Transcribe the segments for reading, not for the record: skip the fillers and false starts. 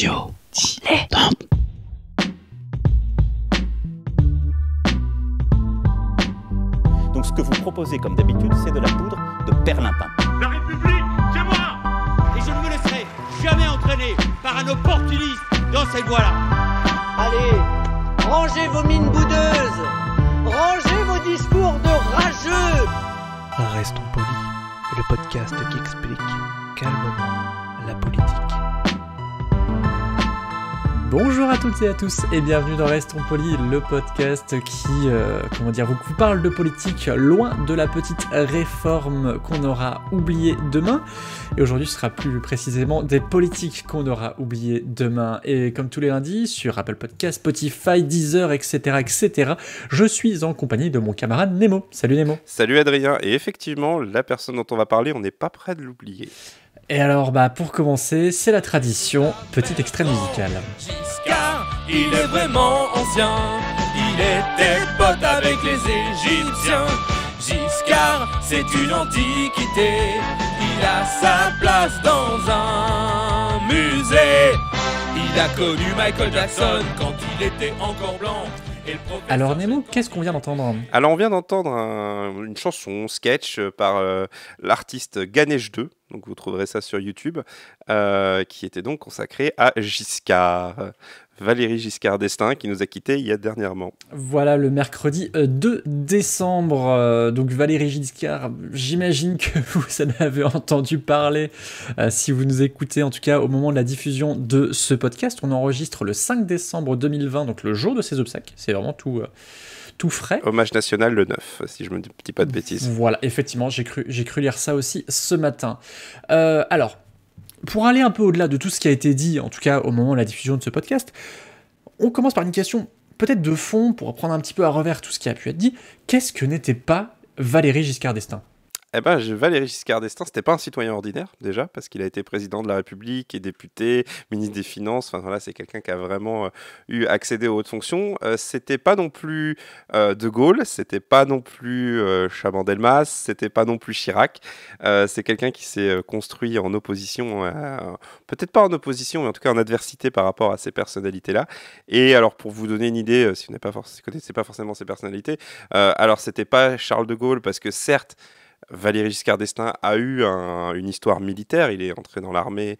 Radio Dilettante. Donc ce que vous proposez comme d'habitude, c'est de la poudre de perlimpin. La République, c'est moi. Et je ne me laisserai jamais entraîner par un opportuniste dans cette voie-là. Allez, rangez vos mines boudeuses. Rangez vos discours de rageux. Restons polis, le podcast qui explique calmement la politique. Bonjour à toutes et à tous et bienvenue dans Restons polis, le podcast qui, vous parle de politique loin de la petite réforme qu'on aura oubliée demain. Et aujourd'hui, ce sera plus précisément des politiques qu'on aura oubliées demain. Et comme tous les lundis, sur Apple Podcasts, Spotify, Deezer, etc., je suis en compagnie de mon camarade Nemo. Salut Nemo. Salut Adrien. Et effectivement, la personne dont on va parler, on n'est pas prêt de l'oublier. Et alors, pour commencer, c'est la tradition, petit extrait musical. Giscard, il est vraiment ancien, il était pote avec les Égyptiens. Giscard, c'est une antiquité, il a sa place dans un musée. Il a connu Michael Jackson quand il était encore blanc. Alors Nemo, qu'est-ce qu'on vient d'entendre ? Alors on vient d'entendre une chanson, sketch par l'artiste Ganesh 2, donc vous trouverez ça sur YouTube, qui était donc consacré à Giscard, Valéry Giscard d'Estaing, qui nous a quittés il y a dernièrement. Voilà, le mercredi 2 décembre, donc Valéry Giscard, j'imagine que vous en avez entendu parler, si vous nous écoutez, en tout cas au moment de la diffusion de ce podcast. On enregistre le 5 décembre 2020, donc le jour de ses obsèques, c'est vraiment tout frais. Hommage national le 9, si je me dis pas de bêtises. Voilà, effectivement, j'ai cru lire ça aussi ce matin. Alors, pour aller un peu au-delà de tout ce qui a été dit, en tout cas au moment de la diffusion de ce podcast, on commence par une question peut-être de fond, pour prendre un petit peu à revers tout ce qui a pu être dit. Qu'est-ce que n'était pas Valéry Giscard d'Estaing ? Valéry Giscard d'Estaing, c'était pas un citoyen ordinaire, déjà, parce qu'il a été président de la République et député, ministre des Finances. Enfin, voilà, c'est quelqu'un qui a vraiment eu accédé aux hautes fonctions. C'était pas non plus De Gaulle, c'était pas non plus Chaban-Delmas, c'était pas non plus Chirac. C'est quelqu'un qui s'est construit en opposition, peut-être pas en opposition, mais en tout cas en adversité par rapport à ces personnalités-là. Et alors, pour vous donner une idée, si vous ne connaissez pas forcément ces personnalités, alors c'était pas Charles de Gaulle, parce que certes, Valéry Giscard d'Estaing a eu une histoire militaire, il est entré dans l'armée,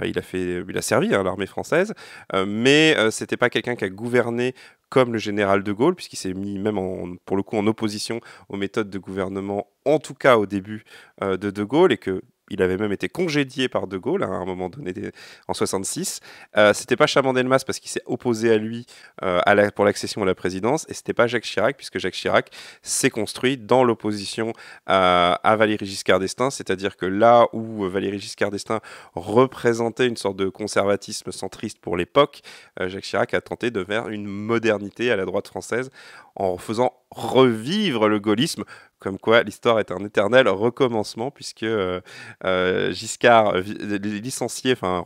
il a servi à l'armée française, mais c'était pas quelqu'un qui a gouverné comme le général de Gaulle, puisqu'il s'est mis même pour le coup en opposition aux méthodes de gouvernement, en tout cas au début de Gaulle, et que il avait même été congédié par De Gaulle à un moment donné en 66. C'était pas Chaban-Delmas parce qu'il s'est opposé à lui pour l'accession à la présidence, et c'était pas Jacques Chirac, puisque Jacques Chirac s'est construit dans l'opposition à Valéry Giscard d'Estaing, c'est-à-dire que là où Valéry Giscard d'Estaing représentait une sorte de conservatisme centriste pour l'époque, Jacques Chirac a tenté de faire une modernité à la droite française en faisant revivre le gaullisme. Comme quoi, l'histoire est un éternel recommencement, puisque Giscard,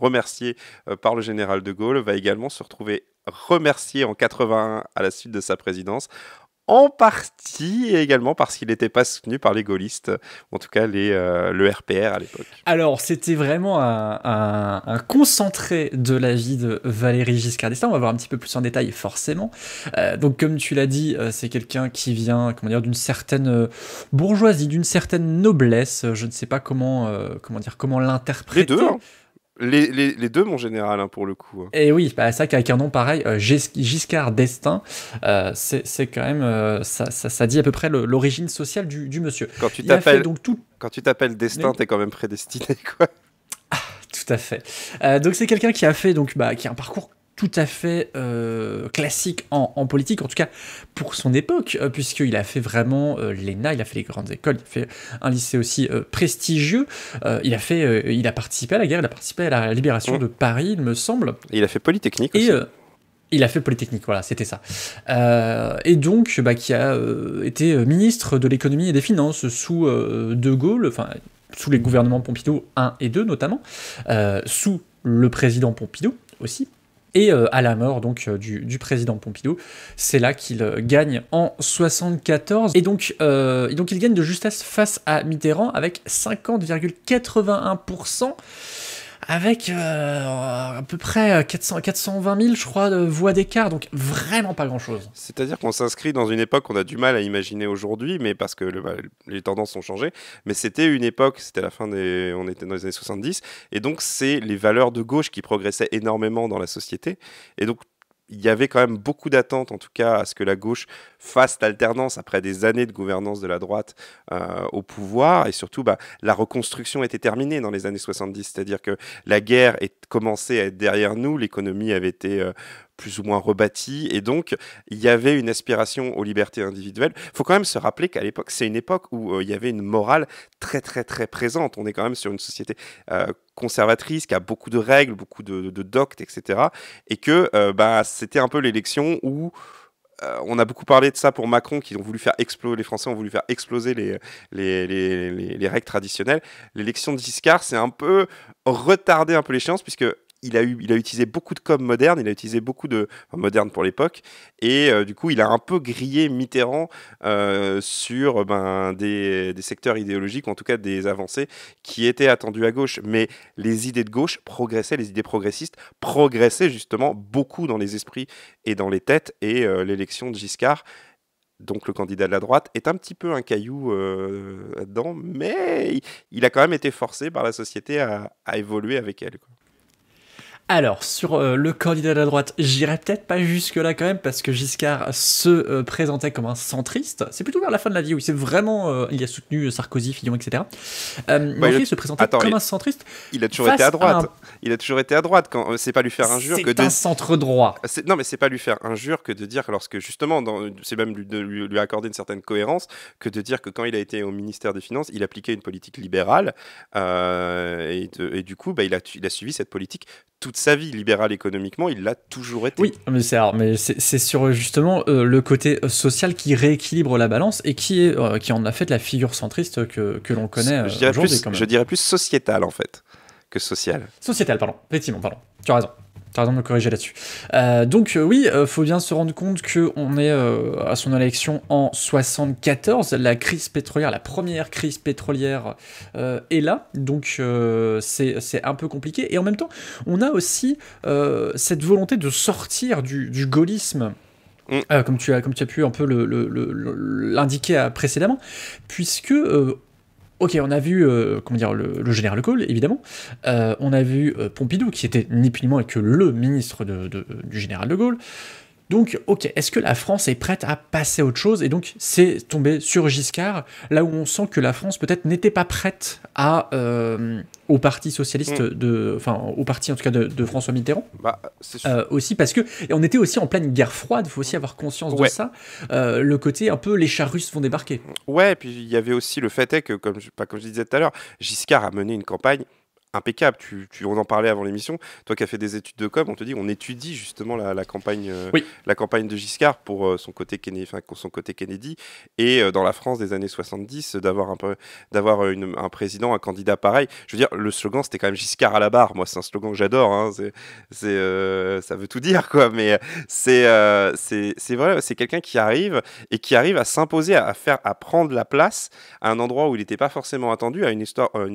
remercié par le général de Gaulle, va également se retrouver remercié en 81 à la suite de sa présidence, en partie et également parce qu'il n'était pas soutenu par les gaullistes, en tout cas le RPR à l'époque. Alors, c'était vraiment un concentré de la vie de Valéry Giscard d'Estaing. On va voir un petit peu plus en détail, forcément. Donc, comme tu l'as dit, c'est quelqu'un qui vient, d'une certaine bourgeoisie, d'une certaine noblesse. Je ne sais pas comment l'interpréter. Les deux, hein. Les deux, mon général, pour le coup. Et oui, c'est vrai qu'avec un nom pareil, Giscard d'Estaing, c'est quand même, ça dit à peu près l'origine sociale du monsieur. Quand tu t'appelles Destin, t'es quand même prédestiné, quoi. Ah, tout à fait. Donc c'est quelqu'un qui a fait qui a un parcours tout à fait classique en politique, en tout cas pour son époque, puisqu'il a fait vraiment l'ENA, il a fait les grandes écoles, il a fait un lycée aussi prestigieux, il a participé à la guerre, il a participé à la libération de Paris, il me semble. Et il a fait Polytechnique aussi. Il a fait Polytechnique, voilà, c'était ça. Et donc, qui a été ministre de l'économie et des finances sous De Gaulle, enfin, sous les gouvernements Pompidou 1 et 2 notamment, sous le président Pompidou aussi. Et à la mort donc du président Pompidou, c'est là qu'il gagne en 74. Et donc il gagne de justesse face à Mitterrand avec 50,81%. avec à peu près 420 000, je crois, de voix d'écart, donc vraiment pas grand-chose. C'est-à-dire qu'on s'inscrit dans une époque qu'on a du mal à imaginer aujourd'hui, mais parce que les tendances ont changé. Mais c'était une époque, c'était la fin des... On était dans les années 70, et donc c'est les valeurs de gauche qui progressaient énormément dans la société. Et donc, il y avait quand même beaucoup d'attentes, en tout cas, à ce que la gauche fasse l'alternance après des années de gouvernance de la droite au pouvoir. Et surtout, la reconstruction était terminée dans les années 70. C'est-à-dire que la guerre commençait à être derrière nous, l'économie avait été plus ou moins rebâtie. Et donc, il y avait une aspiration aux libertés individuelles. Il faut quand même se rappeler qu'à l'époque, c'est une époque où il y avait une morale très, très, très présente. On est quand même sur une société conservatrice, qui a beaucoup de règles, beaucoup de doctes, etc. Et que c'était un peu l'élection où on a beaucoup parlé de ça pour Macron, qui ont voulu faire exploser, les Français ont voulu faire exploser les règles traditionnelles. L'élection de Giscard, c'est un peu retardé un peu l'échéance, puisque il a utilisé beaucoup de com moderne, il a utilisé beaucoup de moderne pour l'époque, et du coup il a un peu grillé Mitterrand sur des secteurs idéologiques, ou en tout cas des avancées qui étaient attendues à gauche. Mais les idées de gauche progressaient, les idées progressistes progressaient justement beaucoup dans les esprits et dans les têtes, et l'élection de Giscard, donc le candidat de la droite, est un petit peu un caillou là-dedans, mais il a quand même été forcé par la société à évoluer avec elle, quoi. Alors, sur le candidat de la droite, j'irai peut-être pas jusque-là quand même, parce que Giscard se présentait comme un centriste. C'est plutôt vers la fin de la vie où il s'est vraiment... il a soutenu Sarkozy, Fillon, etc. Il se présentait comme un centriste. Il a toujours été à droite. Il a toujours été à droite. Quand, c'est pas lui faire injure que de... C'est un centre-droit. Non, mais c'est pas lui faire injure que de dire, lorsque justement, c'est même lui accorder une certaine cohérence, que de dire que quand il a été au ministère des Finances, il appliquait une politique libérale. Et du coup, il a suivi cette politique toute sa vie. Libérale économiquement, il l'a toujours été. Oui, mais c'est sur justement le côté social qui rééquilibre la balance et qui en a fait la figure centriste que l'on connaît aujourd'hui. Je dirais plus sociétal, en fait, que social. Sociétal, pardon. Effectivement, pardon. Tu as raison. Tu as raison de me corriger là-dessus. Oui, faut bien se rendre compte qu'on est à son élection en 74. La crise pétrolière, la première crise pétrolière est là. Donc c'est un peu compliqué. Et en même temps, on a aussi cette volonté de sortir du gaullisme. Comme tu as pu un peu l'indiquer précédemment, puisque... Ok, on a vu le général de Gaulle, évidemment. On a vu Pompidou, qui était ni plus ni moins que le ministre du général de Gaulle. Donc, ok, est-ce que la France est prête à passer à autre chose ? Et donc, c'est tombé sur Giscard, là où on sent que la France, peut-être, n'était pas prête au parti socialiste, au parti, en tout cas, de François Mitterrand. Aussi parce que... Et on était aussi en pleine guerre froide, il faut aussi avoir conscience de ça. Le côté, un peu, les chars russes vont débarquer. Ouais, et puis il y avait aussi le fait que, comme je disais tout à l'heure, Giscard a mené une campagne impeccable. On en parlait avant l'émission. Toi qui as fait des études de com, on te dit on étudie justement la campagne, la campagne de Giscard pour son côté Kennedy, et dans la France des années 70, d'avoir un président, un candidat pareil. Je veux dire, le slogan c'était quand même Giscard à la barre. Moi, c'est un slogan que j'adore. Hein. Ça veut tout dire, quoi. Mais c'est vrai, c'est quelqu'un qui arrive à s'imposer, à prendre la place à un endroit où il n'était pas forcément attendu, à une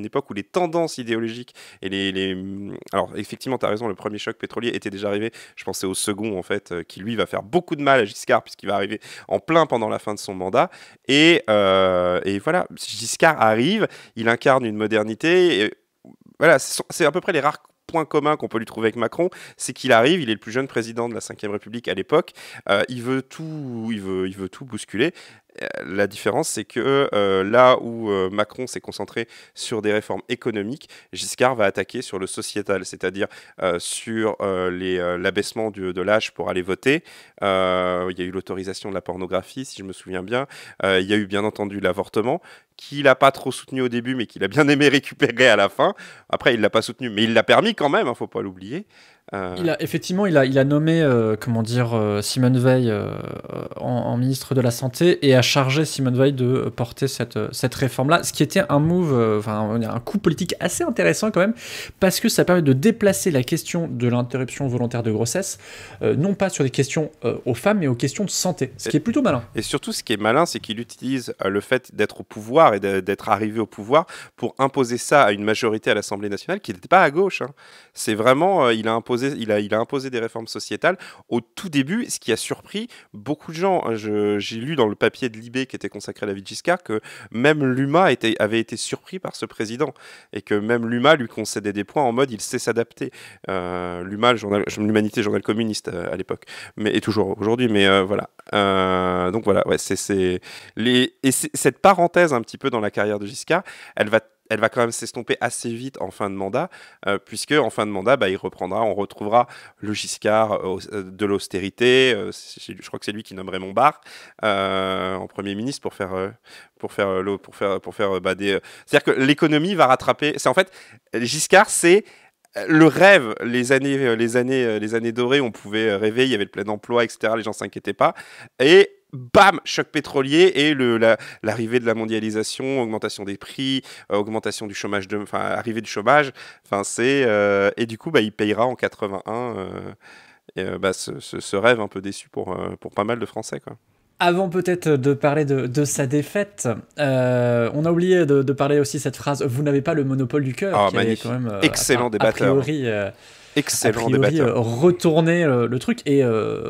époque où les tendances idéologiques et alors effectivement tu as raison, le premier choc pétrolier était déjà arrivé. Je pensais au second, en fait, qui lui va faire beaucoup de mal à Giscard, puisqu'il va arriver en plein pendant la fin de son mandat, et voilà, Giscard arrive, il incarne une modernité, et voilà, c'est à peu près les rares points communs qu'on peut lui trouver avec Macron, c'est qu'il arrive, il est le plus jeune président de la Ve République à l'époque, il veut tout bousculer. La différence, c'est que là où Macron s'est concentré sur des réformes économiques, Giscard va attaquer sur le sociétal, c'est-à-dire sur l'abaissement de l'âge pour aller voter. Il y a eu l'autorisation de la pornographie, si je me souviens bien. Il y a eu bien entendu l'avortement, qu'il n'a pas trop soutenu au début, mais qu'il a bien aimé récupérer à la fin. Après, il ne l'a pas soutenu, mais il l'a permis quand même, il ne faut pas l'oublier. Effectivement, il a nommé Simone Veil en ministre de la Santé et a chargé Simone Veil de porter cette réforme-là, ce qui était un move, un coup politique assez intéressant quand même, parce que ça permet de déplacer la question de l'interruption volontaire de grossesse, non pas sur des questions aux femmes, mais aux questions de santé, ce qui est plutôt malin. Et surtout, ce qui est malin, c'est qu'il utilise le fait d'être au pouvoir et d'être arrivé au pouvoir pour imposer ça à une majorité à l'Assemblée nationale qui n'était pas à gauche. C'est vraiment, il a imposé des réformes sociétales au tout début, ce qui a surpris beaucoup de gens. J'ai lu dans le papier de Libé qui était consacré à la vie de Giscard que même l'UMA avait été surpris par ce président et que même l'UMA lui concédait des points en mode il sait s'adapter. L'UMA, l'Humanité, journal communiste à l'époque, et toujours aujourd'hui, mais voilà. Donc voilà, ouais, cette parenthèse un petit peu dans la carrière de Giscard, elle va quand même s'estomper assez vite en fin de mandat, puisque en fin de mandat, on retrouvera le Giscard de l'austérité. Je crois que c'est lui qui nomme Raymond Barre en Premier ministre pour faire c'est-à-dire que l'économie va rattraper. C'est en fait Giscard, c'est le rêve, les années dorées, on pouvait rêver, il y avait le plein emploi, etc. Les gens s'inquiétaient pas. Et bam, choc pétrolier et l'arrivée de la mondialisation, augmentation des prix, augmentation du chômage, arrivée du chômage. Et du coup, il payera en 81 ce rêve un peu déçu pour pas mal de Français, quoi. Avant peut-être de parler de sa défaite, on a oublié de parler aussi de cette phrase « Vous n'avez pas le monopole du cœur », qui avait quand même excellent débatteur. Excellent débatteur. Retourner le truc, et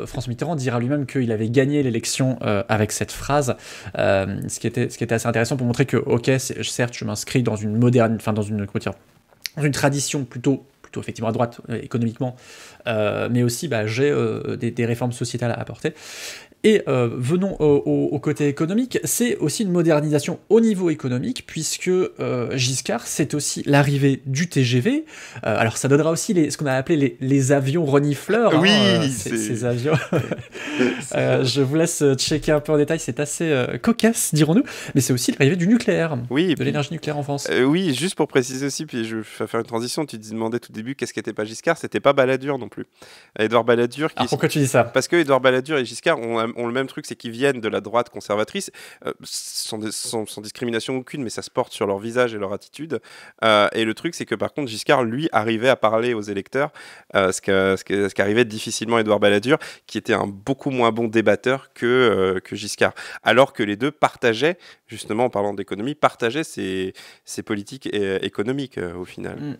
François Mitterrand dira lui-même qu'il avait gagné l'élection avec cette phrase, ce qui était assez intéressant pour montrer que, ok, certes, je m'inscris dans une dans une tradition plutôt effectivement à droite économiquement, mais aussi j'ai des réformes sociétales à apporter. Et venons au côté économique, c'est aussi une modernisation au niveau économique, puisque Giscard, c'est aussi l'arrivée du TGV. Alors ça donnera aussi ce qu'on a appelé les avions renifleurs. Oui, ces avions. Je vous laisse checker un peu en détail, c'est assez cocasse, dirons-nous, mais c'est aussi l'arrivée du nucléaire, de l'énergie nucléaire en France. Oui, juste pour préciser aussi, puis je vais faire une transition, tu te demandais tout début qu'est-ce qu'était pas Giscard, c'était pas Balladur non plus. Édouard Balladur. Pourquoi tu dis ça ? Parce que Édouard Balladur et Giscard ont le même truc, c'est qu'ils viennent de la droite conservatrice, sans discrimination aucune, mais ça se porte sur leur visage et leur attitude. Et le truc, c'est que par contre, Giscard, lui, arrivait à parler aux électeurs, ce qu'arrivait difficilement à Édouard Balladur, qui était un beaucoup moins bon débatteur que Giscard. Alors que les deux partageaient, justement, en parlant d'économie, ces politiques économiques au final.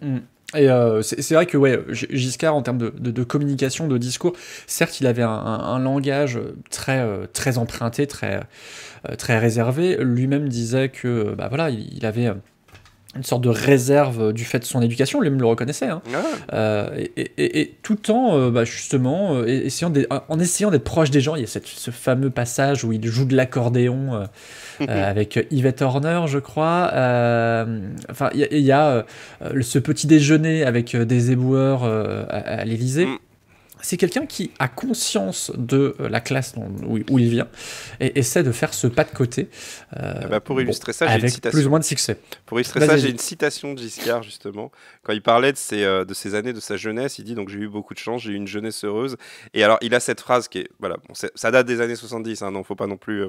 Et c'est vrai que Giscard, en termes de communication, de discours, certes il avait un langage très emprunté, très réservé. Lui-même disait que il avait une sorte de réserve du fait de son éducation, lui-même le reconnaissait, et tout en justement en essayant d'être proche des gens. Il y a ce fameux passage où il joue de l'accordéon avec Yvette Horner, je crois. Il y a ce petit déjeuner avec des éboueurs à l'Élysée. C'est quelqu'un qui a conscience de la classe où il vient et essaie de faire ce pas de côté. Pour illustrer ça, j'ai une citation. Plus ou moins de succès. Pour illustrer ça, j'ai une citation de Giscard, justement. Quand il parlait de ses années, de sa jeunesse, il dit donc j'ai eu beaucoup de chance, j'ai eu une jeunesse heureuse. Et alors, il a cette phrase qui est, ça date des années 70, non, faut pas non plus,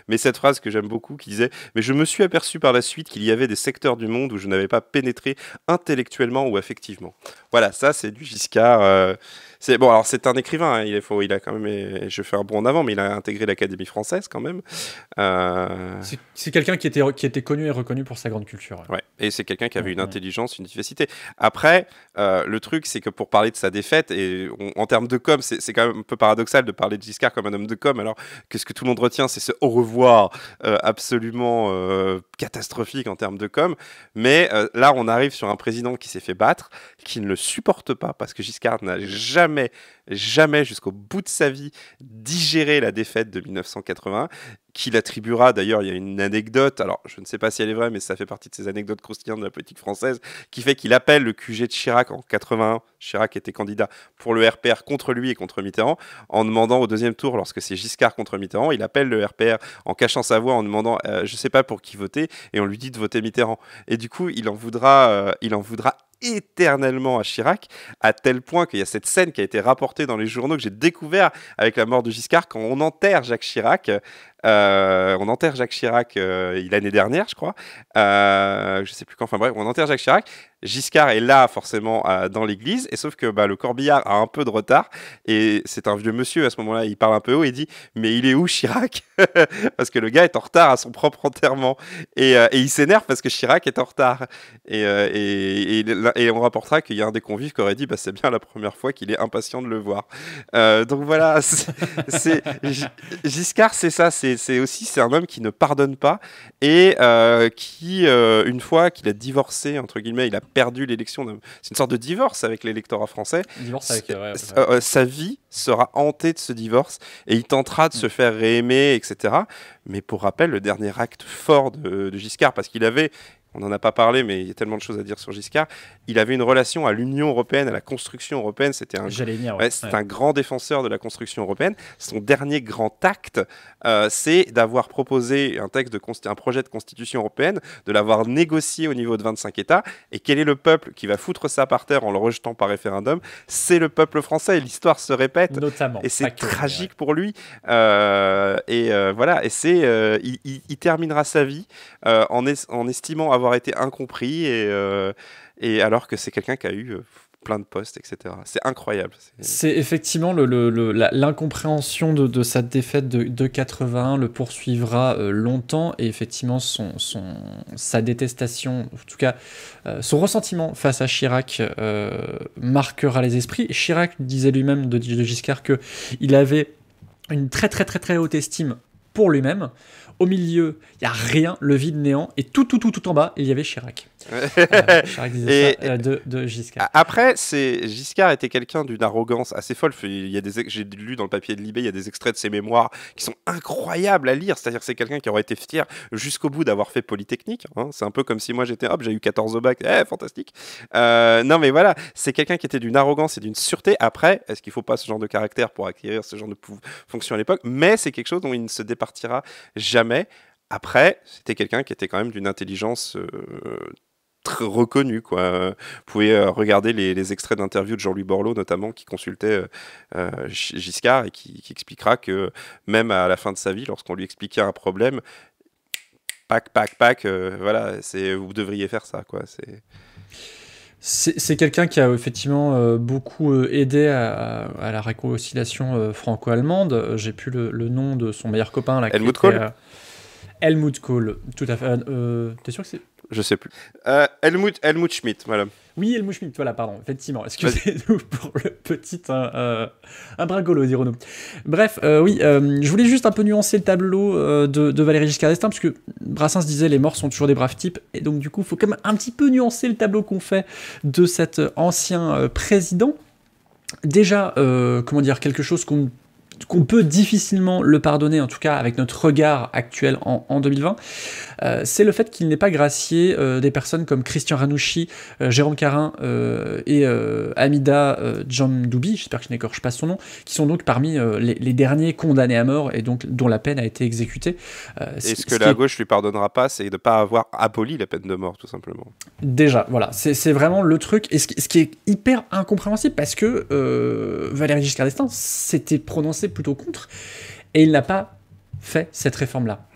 mais cette phrase que j'aime beaucoup qui disait « Mais je me suis aperçu par la suite qu'il y avait des secteurs du monde où je n'avais pas pénétré intellectuellement ou affectivement. » Voilà, ça, c'est du Giscard. Alors c'est un écrivain, il a quand même, je fais un bond en avant, mais il a intégré l'Académie française quand même. C'est quelqu'un qui était connu et reconnu pour sa grande culture. Ouais, et c'est quelqu'un qui avait une intelligence, une efficacité. Après, le truc, c'est que pour parler de sa défaite, et en termes de com, c'est quand même un peu paradoxal de parler de Giscard comme un homme de com, alors que ce que tout le monde retient, c'est ce au revoir absolument catastrophique en termes de com. Mais là, on arrive sur un président qui s'est fait battre, qui ne le supporte pas, parce que Giscard n'a jamais jusqu'au bout de sa vie digéré la défaite de 1981, qu'il attribuera, d'ailleurs, il y a une anecdote, alors je ne sais pas si elle est vraie, mais ça fait partie de ces anecdotes croustillantes de la politique française, qui fait qu'il appelle le QG de Chirac en 81, Chirac était candidat pour le RPR contre lui et contre Mitterrand, en demandant au deuxième tour, lorsque c'est Giscard contre Mitterrand, il appelle le RPR en cachant sa voix, en demandant, je ne sais pas pour qui voter, et on lui dit de voter Mitterrand. Et du coup, il en voudra éternellement à Chirac, à tel point qu'il y a cette scène qui a été rapportée dans les journaux que j'ai découvert avec la mort de Giscard, quand on enterre Jacques Chirac. L'année dernière, je crois. Je sais plus quand. Enfin bref, on enterre Jacques Chirac. Giscard est là forcément dans l'église, et sauf que le corbillard a un peu de retard, et c'est un vieux monsieur à ce moment-là, il parle un peu haut et dit « Mais il est où Chirac ?» Parce que le gars est en retard à son propre enterrement, et il s'énerve parce que Chirac est en retard. Et on rapportera qu'il y a un des convives qui aurait dit « C'est bien la première fois qu'il est impatient de le voir. » Donc voilà, Giscard, c'est ça, c'est un homme qui ne pardonne pas, et qui, une fois qu'il a divorcé, entre guillemets, il a perdu l'élection, c'est une sorte de divorce avec l'électorat français. Divorce avec, sa vie sera hantée de ce divorce, et il tentera de se faire réaimer, etc. Mais pour rappel, le dernier acte fort de Giscard, parce qu'il avait... On n'en a pas parlé, mais il y a tellement de choses à dire sur Giscard. Il avait une relation à l'Union européenne, à la construction européenne. C'était un grand défenseur de la construction européenne. Son dernier grand acte, c'est d'avoir proposé un projet de constitution européenne, de l'avoir négocié au niveau de 25 États. Et quel est le peuple qui va foutre ça par terre en le rejetant par référendum? C'est le peuple français. L'histoire se répète. Notamment. Et c'est tragique pour lui. Voilà. Et il terminera sa vie en estimant avoir été incompris, et alors que c'est quelqu'un qui a eu plein de postes, etc. C'est incroyable. C'est effectivement l'incompréhension de sa défaite de 81 le poursuivra longtemps, et effectivement sa détestation, en tout cas son ressentiment face à Chirac marquera les esprits. Et Chirac disait lui-même de Giscard qu'il avait une très très très très haute estime pour lui-même. Au milieu, il n'y a rien, le vide néant, et tout en bas, il y avait Chirac. Chirac disait ça de Giscard. Après, Giscard était quelqu'un d'une arrogance assez folle. J'ai lu dans le papier de Libé, il y a des extraits de ses mémoires qui sont incroyables à lire. C'est-à-dire que c'est quelqu'un qui aurait été fier jusqu'au bout d'avoir fait Polytechnique. Hein. C'est un peu comme si moi j'ai eu 14 au bac. Fantastique. Non, mais voilà, c'est quelqu'un qui était d'une arrogance et d'une sûreté. Après, est-ce qu'il ne faut pas ce genre de caractère pour acquérir ce genre de fonction à l'époque? Mais c'est quelque chose dont il ne se départira jamais. Après, c'était quelqu'un qui était quand même d'une intelligence très reconnue, quoi. Vous pouvez regarder les extraits d'interviews de Jean-Louis Borloo, notamment, qui consultait Giscard, et qui expliquera que même à la fin de sa vie, lorsqu'on lui expliquait un problème, voilà, vous devriez faire ça, quoi. C'est quelqu'un qui a effectivement beaucoup aidé à la réconciliation franco-allemande. J'ai plus le nom de son meilleur copain. Là, Helmut Kohl. Helmut Kohl, tout à fait. T'es sûr que c'est... Je sais plus. Helmut Schmidt, madame. Oui, Helmut Schmidt, voilà, pardon, effectivement. Excusez-nous pour le petit imbragolo, dirons-nous. Bref, je voulais juste un peu nuancer le tableau de Valéry Giscard d'Estaing, parce que Brassens disait les morts sont toujours des braves types, et donc du coup, il faut quand même un petit peu nuancer le tableau qu'on fait de cet ancien président. Déjà, quelque chose qu'on peut difficilement le pardonner, en tout cas avec notre regard actuel en 2020, c'est le fait qu'il n'ait pas gracié des personnes comme Christian Ranouchi, Jérôme Carin et Hamida Djandoubi, j'espère que je n'écorche pas son nom, qui sont donc parmi les derniers condamnés à mort, et donc dont la peine a été exécutée. Ce que la gauche lui pardonnera pas, c'est de ne pas avoir aboli la peine de mort, tout simplement. Déjà, voilà, c'est vraiment le truc, et ce qui est hyper incompréhensible, parce que Valéry Giscard d'Estaing s'était prononcé plutôt contre, et il n'a pas fait cette réforme-là.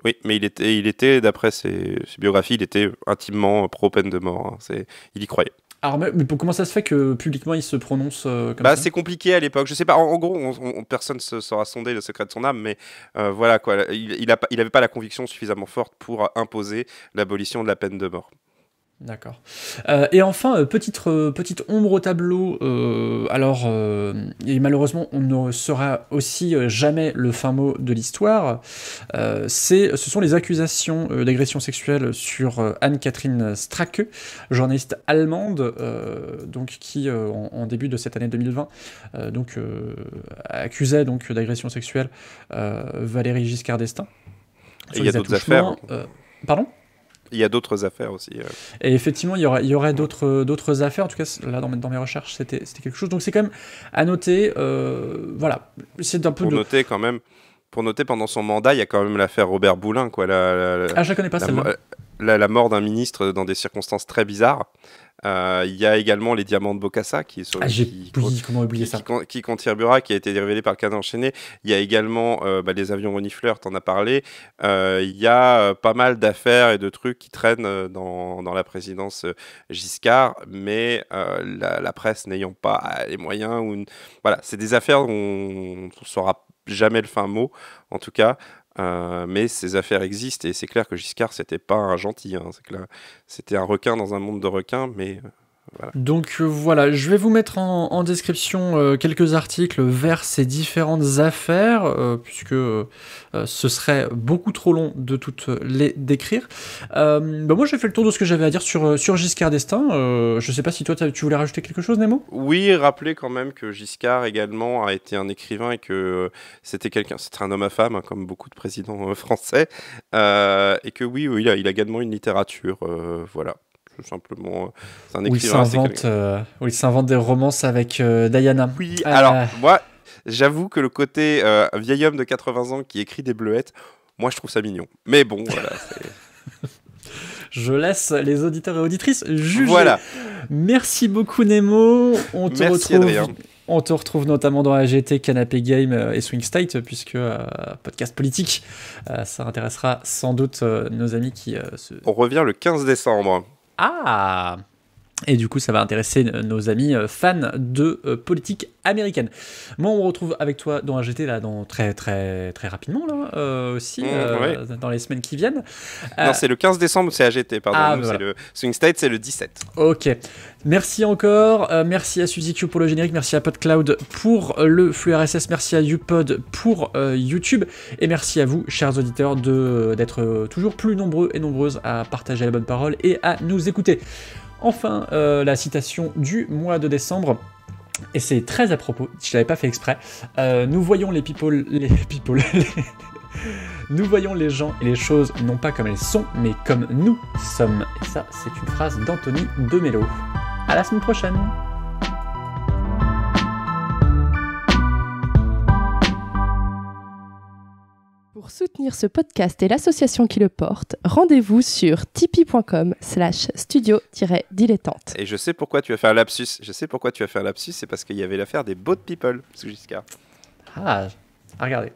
Oui, mais il était d'après ses biographies, il était intimement pro-peine de mort. Hein. Il y croyait. Alors, mais comment ça se fait que publiquement il se prononce comme ça ? C'est compliqué à l'époque. Je sais pas. En gros, personne ne saura sonder le secret de son âme, mais voilà quoi. Il avait pas la conviction suffisamment forte pour imposer l'abolition de la peine de mort. D'accord. Et enfin, petite ombre au tableau, et malheureusement on ne saura aussi jamais le fin mot de l'histoire, ce sont les accusations d'agression sexuelle sur Anne-Catherine Stracke, journaliste allemande, qui en début de cette année 2020 accusait d'agression sexuelle Valéry Giscard d'Estaing. Et il y a d'autres affaires. Pardon ? Il y a d'autres affaires aussi. Et effectivement, il y aurait d'autres affaires. En tout cas, là, dans mes recherches, c'était quelque chose. Donc, c'est quand même à noter. Voilà. C'est un peu Pour noter, pendant son mandat, il y a quand même l'affaire Robert Boulin. Quoi, je la connais pas, celle-là. La mort d'un ministre dans des circonstances très bizarres. Il y a également les diamants de Bokassa comment oublier ça qui contribuera, qui a été révélé par le Canard enchaîné. Il y a également les avions renifleurs, t'en as parlé. Il y a pas mal d'affaires et de trucs qui traînent dans la présidence Giscard, mais la presse n'ayant pas les moyens. Voilà, c'est des affaires où on ne saura jamais le fin mot, en tout cas. Mais ces affaires existent et c'est clair que Giscard c'était pas un gentil, c'est clair. C'était un requin dans un monde de requins, mais voilà. Donc voilà, je vais vous mettre en description quelques articles vers ces différentes affaires, puisque ce serait beaucoup trop long de toutes les décrire. Moi j'ai fait le tour de ce que j'avais à dire sur Giscard d'Estaing. Je sais pas si toi tu voulais rajouter quelque chose, Nemo ? Oui, rappeler quand même que Giscard également a été un écrivain et que c'était un homme à femme, comme beaucoup de présidents français, et que oui, il a également une littérature, voilà. Tout simplement, c'est un écrivain. Il s'invente des romances avec Diana. Oui, alors moi, j'avoue que le côté vieil homme de 80 ans qui écrit des bleuettes, moi je trouve ça mignon. Mais bon, voilà. Je laisse les auditeurs et auditrices juger. Voilà. Merci beaucoup Nemo. On te retrouve notamment dans AGT, Canapé Game et Swing State, puisque podcast politique, ça intéressera sans doute nos amis qui On revient le 15 décembre. Ah! Et du coup, ça va intéresser nos amis fans de politique américaine. Moi, on me retrouve avec toi dans AGT là, très très très rapidement là, aussi, dans les semaines qui viennent. Non, c'est le 15 décembre, c'est AGT, pardon. Voilà. C'est le Swing State, c'est le 17. Ok. Merci encore. Merci à Suzy Q pour le générique. Merci à PodCloud pour le flux RSS. Merci à YouPod pour YouTube. Et merci à vous, chers auditeurs, d'être toujours plus nombreux et nombreuses à partager la bonne parole et à nous écouter. Enfin, la citation du mois de décembre, et c'est très à propos, je l'avais pas fait exprès. Nous voyons nous voyons les gens et les choses non pas comme elles sont, mais comme nous sommes. Et ça, c'est une phrase d'Anthony Demello. À la semaine prochaine. Pour soutenir ce podcast et l'association qui le porte, rendez-vous sur tipeee.com/studio-dilettante. Et je sais pourquoi tu as fait un lapsus. C'est parce qu'il y avait l'affaire des boat people sous Giscard. Ah, regardez.